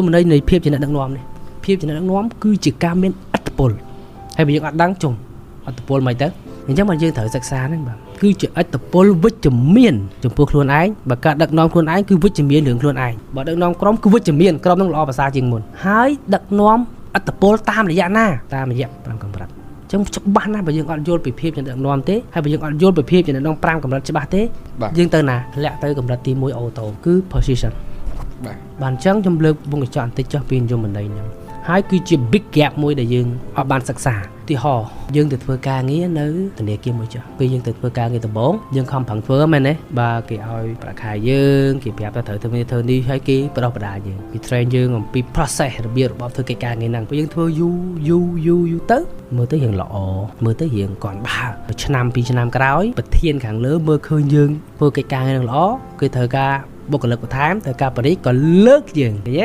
mình đây này phép chỉ là đằng nóm này phép chỉ là đằng nóm cứ chỉ cam bên ắt pol hay bây giờ ăn đắng trùng ắt pol mày tới nhưng chắc mà dương thở sạch xa đấy mà cứ chỉ ắt pol với chấm miên chấm pol luôn ái và cả đằng nóm luôn ái cứ với chấm miên đường luôn ái và đằng nóm crom cứ với chấm miên cromต้องรอภาษาจริงหมดhái đằng nóm ắt pol តាមរយៈណាតាមរយៈ5កម្រិតចឹងច្បាស់ណាស់បើយើងអត់យល់ពីភាពចំណេះនាំទេហើយបើយើងអត់យល់ពីភាពចំណេះនាំ5កម្រិតច្បាស់ទេយើងទៅណាលាក់ទៅកម្រិតទី1អូតូគឺ position បាទអញ្ចឹងខ្ញុំលើកវងកញ្ចក់បន្តិចចុះពីនិយមន័យហ្នឹងហើយគឺជា big gap មួយដែលយើងអត់បានសិក្សាទីហោយើងទៅធ្វើការងារនៅធនាគារមួយចុះពេលយើងទៅធ្វើការងារដំបូងយើងខំប្រឹងធ្វើមែនទេបាទគេឲ្យប្រាក់ខែយើងគេប្រាប់ថាត្រូវធ្វើនេះហើយគេបដោះបដាយើងគេ train យើងអំពី process របៀបរបបធ្វើកិច្ចការងារហ្នឹងពេលយើងធ្វើយូរទៅមើលទៅយើងល្អមើលទៅយើងគន់បើឆ្នាំ2ឆ្នាំក្រោយប្រធានខាងលើមើលឃើញយើងធ្វើកិច្ចការងារហ្នឹងល្អគេត្រូវការបុគ្គលិកបន្ថែមត្រូវការបរិយាក៏លើកយើងឃើញទេ